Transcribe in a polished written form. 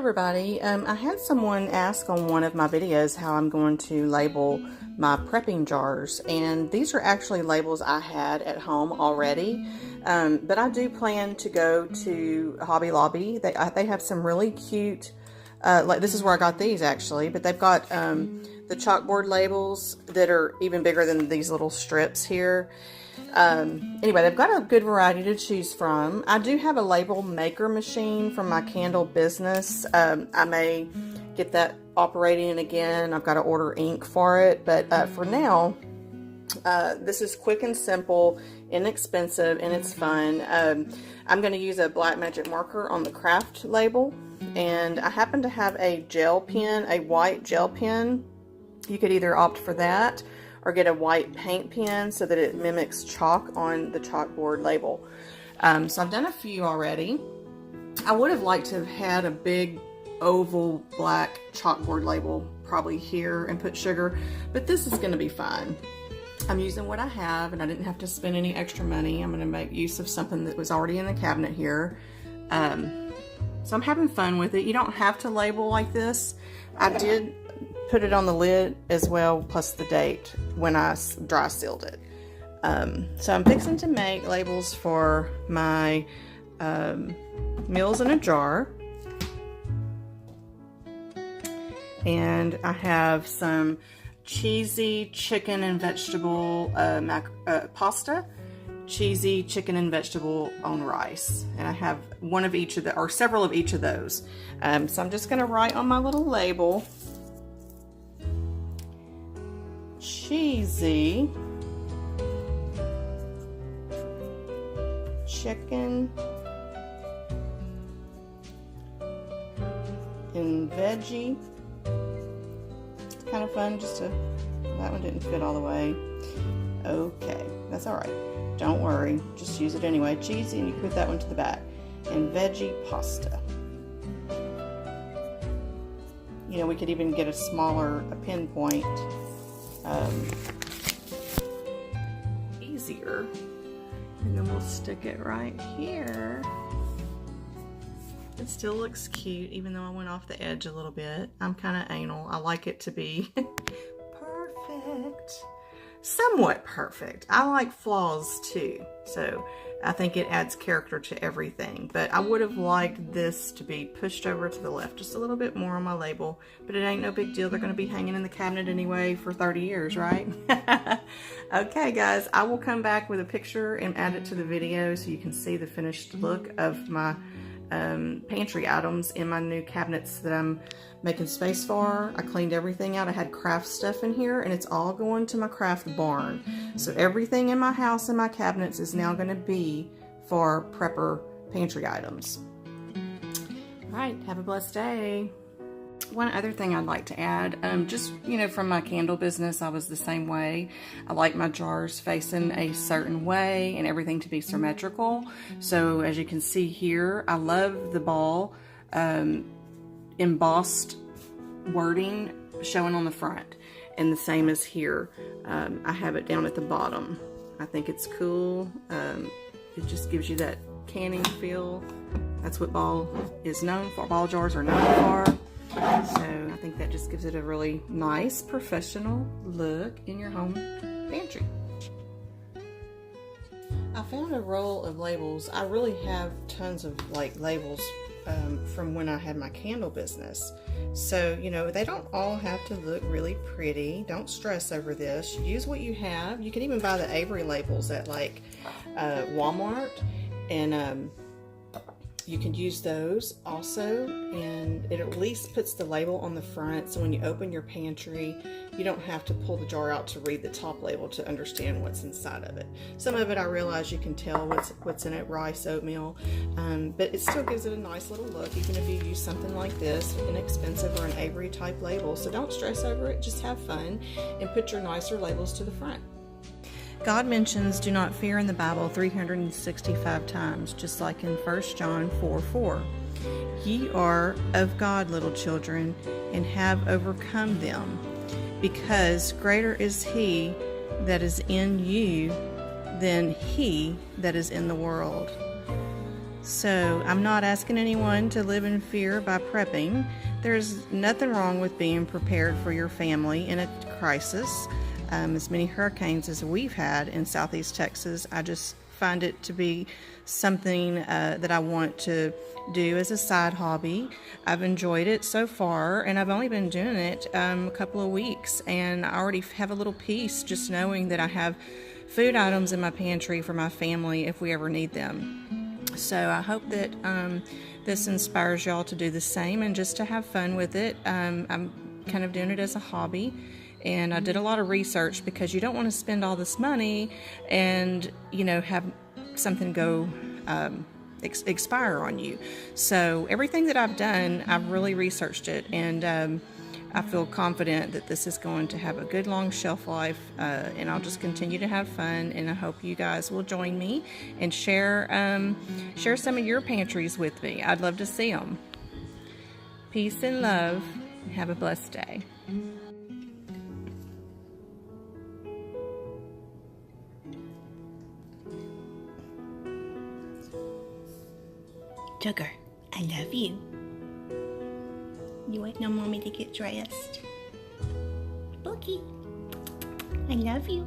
Everybody, I had someone ask on one of my videos how I'm going to label my prepping jars, and these are actually labels I had at home already, but I do plan to go to Hobby Lobby. They have some really cute, like this is where I got these actually, but they've got the chalkboard labels that are even bigger than these little strips here. Anyway, they've got a good variety to choose from. I do have a label maker machine from my candle business. I may get that operating again. I've got to order ink for it, but for now, this is quick and simple, inexpensive, and it's fun. I'm going to use a black magic marker on the craft label, and I happen to have a gel pen, a white gel pen. You could either opt for that or get a white paint pen so that it mimics chalk on the chalkboard label. So I've done a few already. I would have liked to have had a big oval black chalkboard label probably here and put sugar, but this is gonna be fine. I'm using what I have and I didn't have to spend any extra money. I'm gonna make use of something that was already in the cabinet here. So I'm having fun with it. You don't have to label like this. I did put it on the lid as well, plus the date when I dry sealed it. So I'm fixing to make labels for my meals in a jar. And I have some cheesy chicken and vegetable pasta, cheesy chicken and vegetable on rice. And I have one of each of the, or several of each of those. So I'm just gonna write on my little label, cheesy chicken and veggie. It's kind of fun just to, that one didn't fit all the way. Okay, that's all right. Don't worry, just use it anyway. Cheesy, and you can put that one to the back. And veggie pasta. You know, we could even get a smaller pinpoint. Easier, and then we'll stick it right here. It still looks cute even though I went off the edge a little bit. I'm kind of anal. I like it to be perfect, somewhat perfect. I like flaws too, so I think it adds character to everything, but I would have liked this to be pushed over to the left just a little bit more on my label, but it ain't no big deal. They're going to be hanging in the cabinet anyway for 30 years, right? Okay, guys, I will come back with a picture and add it to the video so you can see the finished look of my pantry items in my new cabinets that I'm making space for. I cleaned everything out. I had craft stuff in here, and it's all going to my craft barn. So everything in my house and my cabinets is now going to be for prepper pantry items. All right, have a blessed day. One other thing I'd like to add, just, you know, from my candle business, I was the same way. I like my jars facing a certain way and everything to be symmetrical. So as you can see here, I love the ball embossed wording showing on the front, and the same as here. I have it down at the bottom. I think it's cool. It just gives you that canning feel. That's what ball is known for. Ball jars are known for. So I think that just gives it a really nice professional look in your home pantry. I found a roll of labels. I really have tons of like labels from when I had my candle business. So, you know, they don't all have to look really pretty. Don't stress over this. Use what you have. You can even buy the Avery labels at like Walmart, and you can use those also, and it at least puts the label on the front, so when you open your pantry, you don't have to pull the jar out to read the top label to understand what's inside of it. Some of it I realize you can tell what's in it, rice, oatmeal, but it still gives it a nice little look, even if you use something like this, inexpensive or an Avery type label. So don't stress over it, just have fun and put your nicer labels to the front. God mentions do not fear in the Bible 365 times, just like in 1 John 4:4. Ye are of God, little children, and have overcome them, because greater is he that is in you than he that is in the world. So I'm not asking anyone to live in fear by prepping. There's nothing wrong with being prepared for your family in a crisis. As many hurricanes as we've had in Southeast Texas, I just find it to be something that I want to do as a side hobby. I've enjoyed it so far, and I've only been doing it a couple of weeks, and I already have a little peace just knowing that I have food items in my pantry for my family if we ever need them. So I hope that this inspires y'all to do the same and just to have fun with it. I'm kind of doing it as a hobby. And I did a lot of research because you don't want to spend all this money and, you know, have something go expire on you. So everything that I've done, I've really researched it, and I feel confident that this is going to have a good long shelf life, and I'll just continue to have fun. And I hope you guys will join me and share some of your pantries with me. I'd love to see them. Peace and love. Have a blessed day. Sugar, I love you. You wait no mommy to get dressed. Bookie, I love you.